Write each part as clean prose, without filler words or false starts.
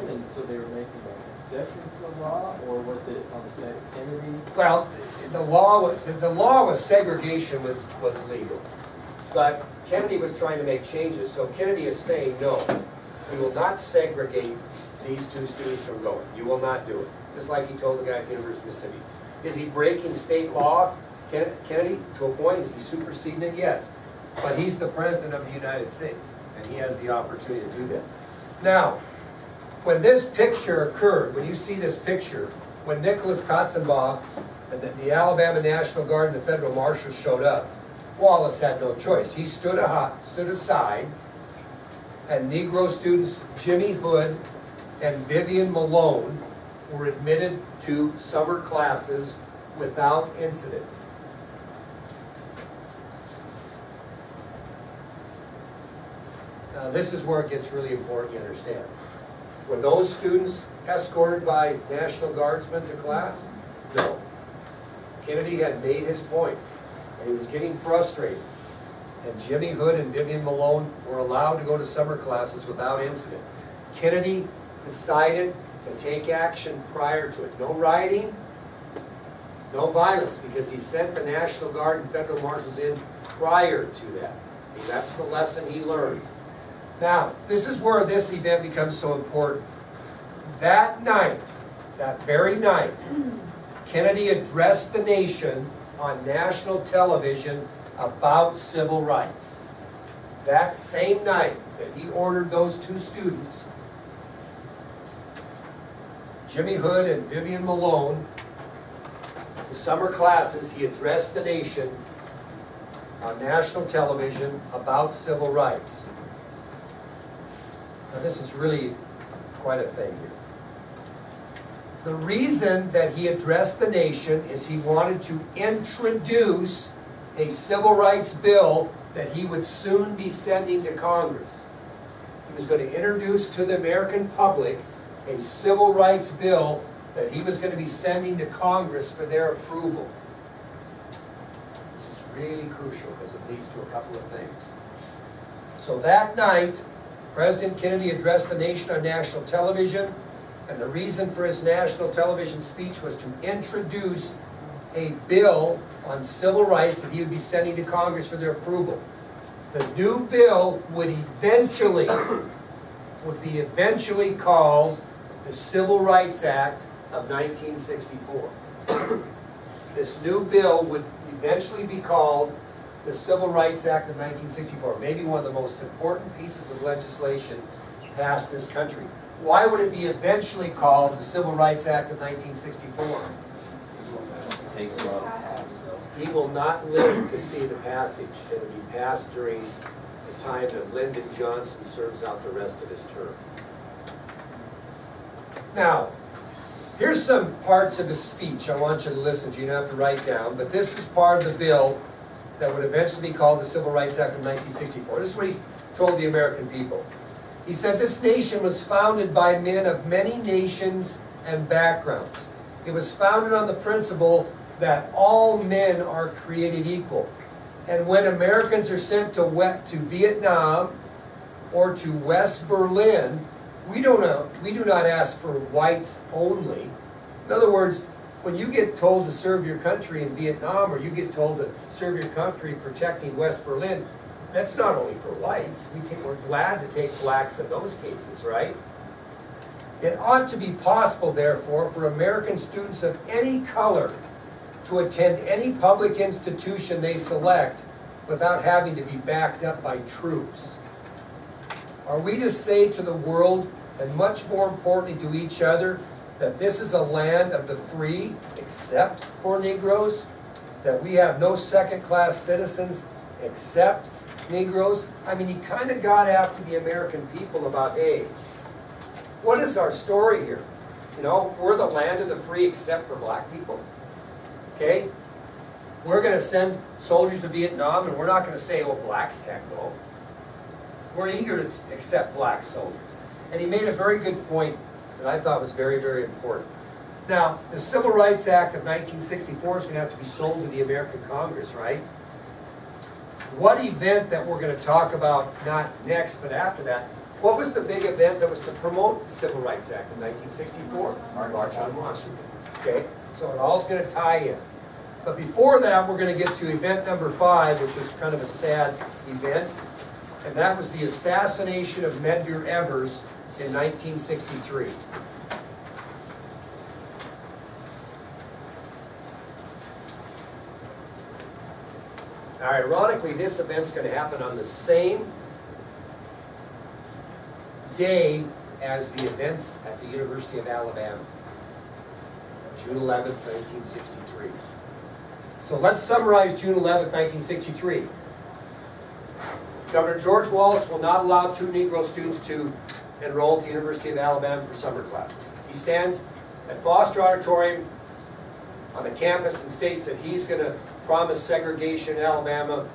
And so they were making an exception to the law, or was it on the side of Kennedy? Well, the law was segregation was legal. But Kennedy was trying to make changes, so Kennedy is saying, no, we will not segregate these two students from going. You will not do it. Just like he told the guy at the University of Mississippi. Is he breaking state law, Kennedy, to a point? Is he superseding it? Yes. But he's the President of the United States, and he has the opportunity to do that. Now, when this picture occurred, when you see this picture, when Nicholas Katzenbach and the Alabama National Guard and the Federal Marshals showed up, Wallace had no choice. He stood aside, and Negro students Jimmy Hood and Vivian Malone were admitted to summer classes without incident. Now this is where it gets really important, you understand. Were those students escorted by National Guardsmen to class? No. Kennedy had made his point, and he was getting frustrated. And Jimmy Hood and Vivian Malone were allowed to go to summer classes without incident. Kennedy decided to take action prior to it. No rioting, no violence, because he sent the National Guard and Federal Marshals in prior to that. And that's the lesson he learned. Now, this is where this event becomes so important. That night, that very night, Kennedy addressed the nation on national television about civil rights. That same night that he ordered those two students, Jimmy Hood and Vivian Malone, to summer classes, he addressed the nation on national television about civil rights. Now this is really quite a thing here. The reason that he addressed the nation is he wanted to introduce a civil rights bill that he would soon be sending to Congress. He was going to introduce to the American public a civil rights bill that he was going to be sending to Congress for their approval. This is really crucial because it leads to a couple of things. So that night, President Kennedy addressed the nation on national television, and the reason for his national television speech was to introduce a bill on civil rights that he would be sending to Congress for their approval. The new bill would be eventually called the Civil Rights Act of 1964. This new bill would eventually be called the Civil Rights Act of 1964, maybe one of the most important pieces of legislation passed in this country. Why would it be eventually called the Civil Rights Act of 1964? Takes a lot of time. He will not live to see the passage. It will be passed during the time that Lyndon Johnson serves out the rest of his term. Now, here's some parts of his speech I want you to listen to. You don't have to write down, but this is part of the bill that would eventually be called the Civil Rights Act of 1964. This is what he told the American people. He said, "This nation was founded by men of many nations and backgrounds. It was founded on the principle that all men are created equal. And when Americans are sent to Vietnam or to West Berlin, we do not ask for whites only." In other words, when you get told to serve your country in Vietnam, or you get told to serve your country protecting West Berlin, that's not only for whites. We're glad to take blacks in those cases, right? It ought to be possible, therefore, for American students of any color to attend any public institution they select without having to be backed up by troops. Are we to say to the world, and much more importantly to each other, that this is a land of the free, except for Negroes? That we have no second-class citizens except Negroes? I mean, he kind of got after the American people about, hey, what is our story here? You know, we're the land of the free except for black people. Okay? We're going to send soldiers to Vietnam, and we're not going to say, oh, blacks can't go. We're eager to accept black soldiers. And he made a very good point that I thought was very, very important. Now, the Civil Rights Act of 1964 is going to have to be sold to the American Congress, right? What event that we're going to talk about, not next, but after that, What was the big event that was to promote the Civil Rights Act in 1964? March on Washington. Okay, so it all's going to tie in. But before that, we're going to get to event number 5, which is kind of a sad event. And that was the assassination of Medgar Evers in 1963. Now, ironically, this event's going to happen on the same day as the events at the University of Alabama, June 11th, 1963. So let's summarize June 11th, 1963. Governor George Wallace will not allow 2 Negro students to enroll at the University of Alabama for summer classes. He stands at Foster Auditorium on the campus and states that he's going to promise segregation in Alabama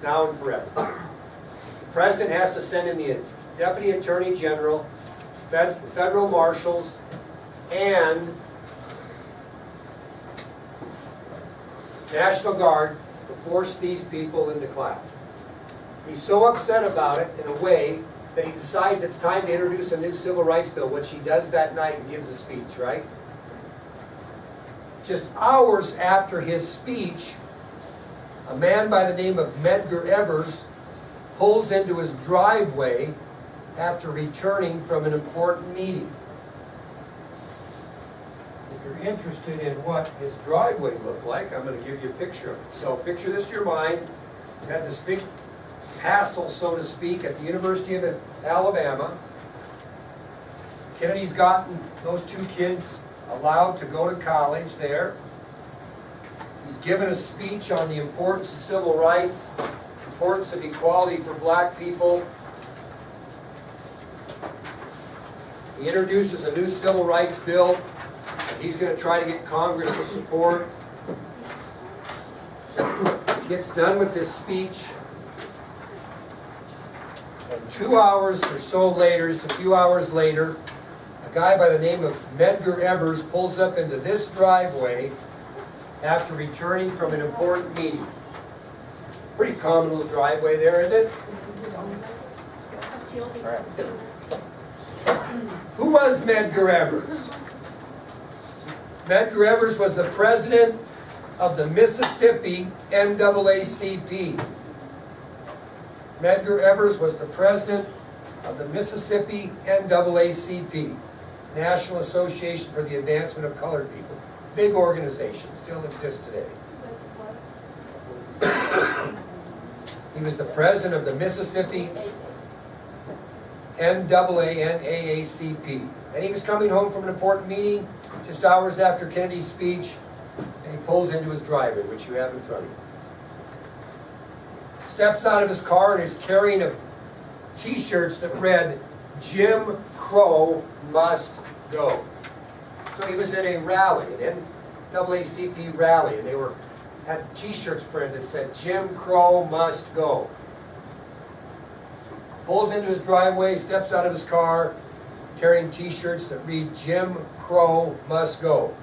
now and forever. The president has to send in the Deputy Attorney General, federal marshals, and National Guard to force these people into class. He's so upset about it, in a way, that he decides it's time to introduce a new civil rights bill, which he does that night and gives a speech, right? Just hours after his speech, a man by the name of Medgar Evers pulls into his driveway after returning from an important meeting. If you're interested in what his driveway looked like, I'm going to give you a picture of it. So picture this to your mind. You had this big hassle, so to speak, at the University of Alabama. Kennedy's gotten those 2 kids allowed to go to college there. He's given a speech on the importance of civil rights, importance of equality for black people. He introduces a new civil rights bill that he's going to try to get Congress to support. He gets done with this speech, and 2 hours or so later, just a few hours later, a guy by the name of Medgar Evers pulls up into this driveway after returning from an important meeting. Pretty common little driveway there, isn't it? Who was Medgar Evers? Medgar Evers was the president of the Mississippi NAACP. Medgar Evers was the president of the Mississippi NAACP, National Association for the Advancement of Colored People. Big organization, still exists today. He was the president of the Mississippi NAACP. And he was coming home from an important meeting just hours after Kennedy's speech, and he pulls into his driveway, which you have in front of you. Steps out of his car and is carrying T-shirts that read, "Jim Crow must go." So he was at a rally, an NAACP rally, and they had T-shirts printed that said, "Jim Crow must go." Pulls into his driveway, steps out of his car, carrying T-shirts that read, "Jim Crow must go."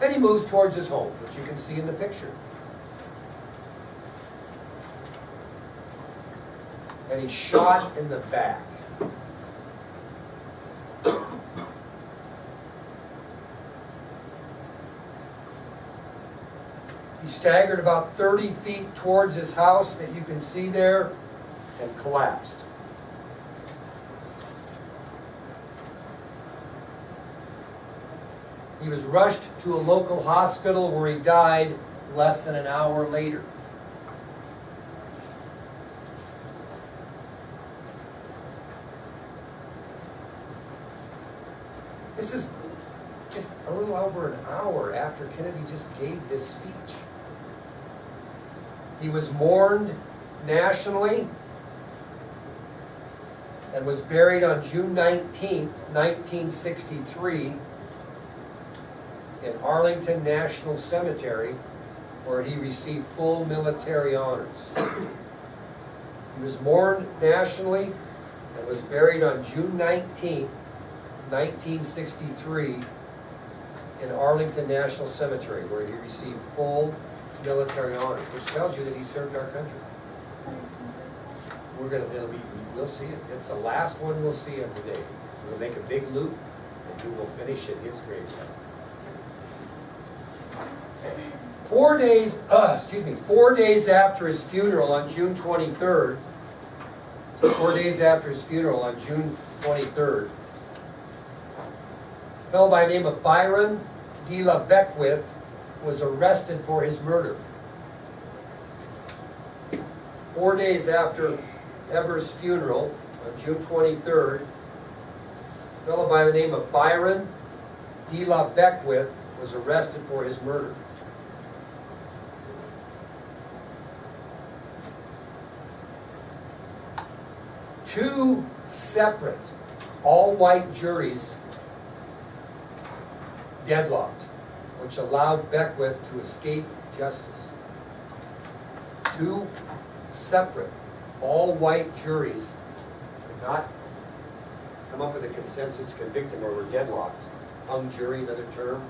And he moves towards his home, which you can see in the picture. And he's shot in the back. He staggered about 30 feet towards his house that you can see there and collapsed. He was rushed to a local hospital where he died less than an hour later. This is just a little over an hour after Kennedy just gave this speech. He was mourned nationally and was buried on June 19th, 1963 in Arlington National Cemetery, where he received full military honors. He was mourned nationally and was buried on June 19th, 1963 in Arlington National Cemetery, where he received full military honors, which tells you that he served our country. we'll see it. It's the last one we'll see of the day. We'll make a big loop, and we will finish at his gravesite. 4 days after his funeral on June 23rd, 4 days after his funeral on June 23rd, a fellow by the name of Byron de la Beckwith was arrested for his murder. 4 days after Evers' funeral on June 23rd, a fellow by the name of Byron de la Beckwith was arrested for his murder. Two separate, all-white juries deadlocked, which allowed Beckwith to escape justice. Two separate, all-white juries could not come up with a consensus to convict him, or were deadlocked. Hung jury, another term,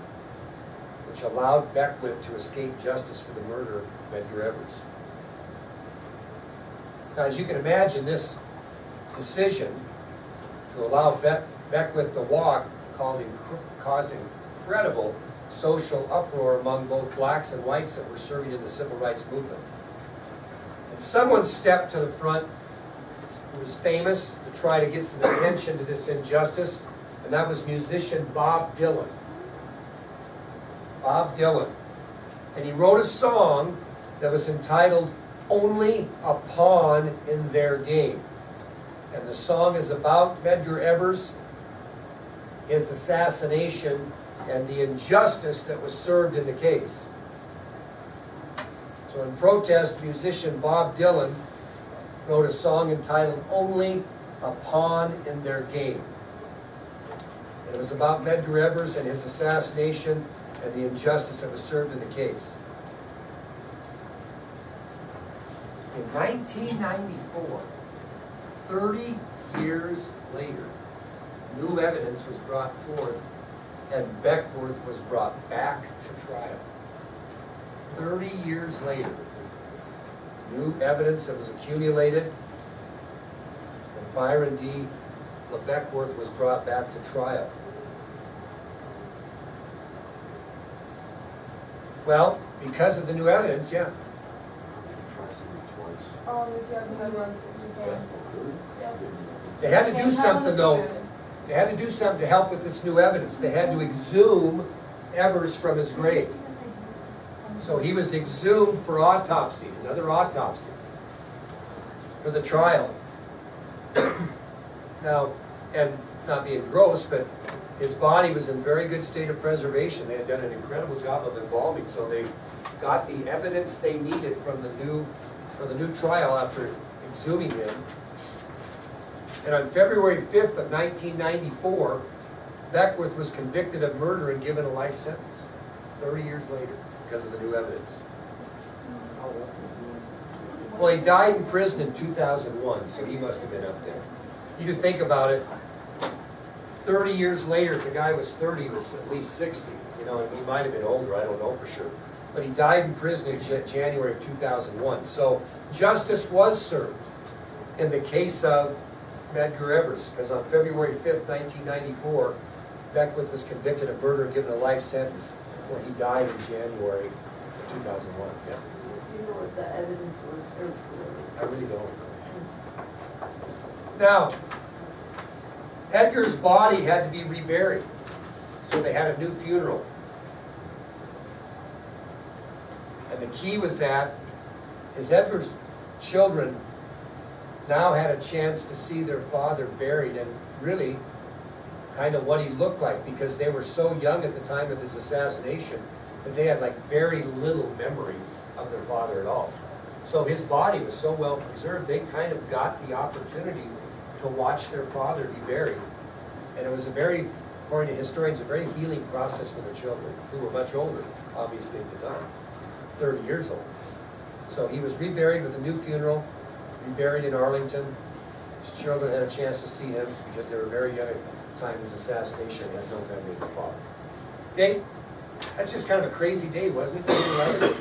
which allowed Beckwith to escape justice for the murder of Medgar Evers. Now, as you can imagine, this decision to allow Beckwith to walk caused incredible social uproar among both blacks and whites that were serving in the civil rights movement. And someone stepped to the front who was famous to try to get some attention to this injustice, and that was musician Bob Dylan. Bob Dylan. And he wrote a song that was entitled "Only a Pawn in Their Game." And the song is about Medgar Evers, his assassination, and the injustice that was served in the case. So in protest, musician Bob Dylan wrote a song entitled "Only a Pawn in Their Game." And it was about Medgar Evers and his assassination and the injustice that was served in the case. In 1994, 30 years later, new evidence was brought forth and Beckwith was brought back to trial. 30 years later, new evidence that was accumulated, and Byron D. Beckwith was brought back to trial. Well, because of the new evidence, yeah. Try something twice. If you have to run, you can. They had to do something though. They had to do something to help with this new evidence. They had to exhume Evers from his grave. So he was exhumed for autopsy, another autopsy, for the trial. Now, and not being gross, but his body was in very good state of preservation. They had done an incredible job of embalming, so they got the evidence they needed for the new trial after exhuming him. And on February 5th of 1994, Beckwith was convicted of murder and given a life sentence 30 years later because of the new evidence. Well, he died in prison in 2001, so he must have been up there. You can think about it. 30 years later, if the guy was 30, he was at least 60. You know, he might have been older, I don't know for sure. But he died in prison in January of 2001. So justice was served in the case of Medgar Evers, because on February 5th, 1994, Beckwith was convicted of murder and given a life sentence before he died in January of 2001. Yeah. Do you know what the evidence was? I really don't. Now, Edgar's body had to be reburied, so they had a new funeral. And the key was that his Edgar's children now had a chance to see their father buried and really kind of what he looked like, because they were so young at the time of his assassination that they had like very little memory of their father at all. So his body was so well preserved, they kind of got the opportunity to watch their father be buried. And it was a very, according to historians, a very healing process for the children, who were much older, obviously at the time, 30 years old. So he was reburied with a new funeral, reburied in Arlington. His children had a chance to see him because they were very young at the time of his assassination and had no memory of their father. Okay, that's just kind of a crazy day, wasn't it?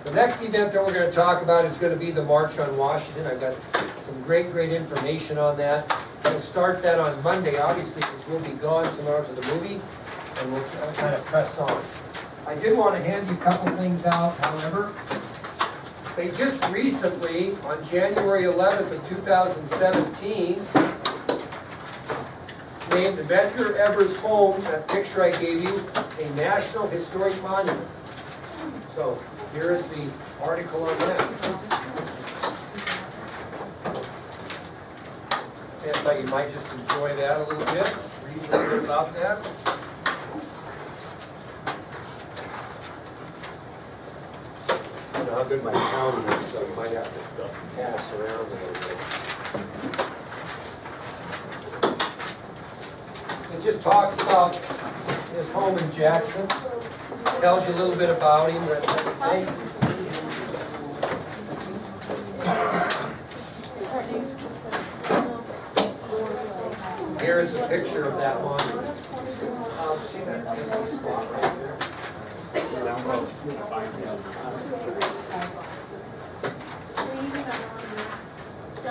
The next event that we're gonna talk about is gonna be the March on Washington. I've got some great information on that. We'll start that on Monday, obviously, because we'll be gone tomorrow to the movie, and we'll kind of press on. I did want to hand you a couple things out, however. They just recently, on January 11th of 2017, named Medgar Evers' home, that picture I gave you, a National Historic Monument. So here is the article on that. I thought you might just enjoy that a little bit, read a little bit about that. I don't know how good my counting is, so you might have to pass around a little bit. It just talks about his home in Jackson, tells you a little bit about him, that type of thing. Here's a picture of that one. See that empty spot right there?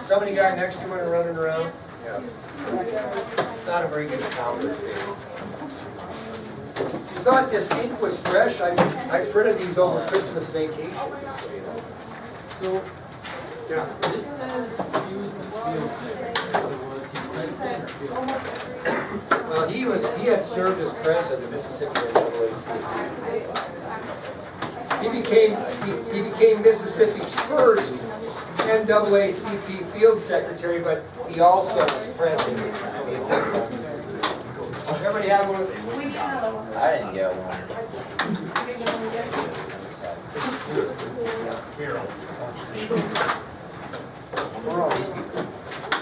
Somebody got next to it and running around? Yeah. Not a very good counter today. Thought this ink was fresh. I printed these over Christmas vacation. So, Yeah. this says he was the field secretary, so was he president or field secretary? Well, he had served as president of Mississippi NAACP. He became Mississippi's first NAACP field secretary, but he also was president. Everybody have one? We need another one. I didn't get one.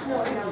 No, I don't.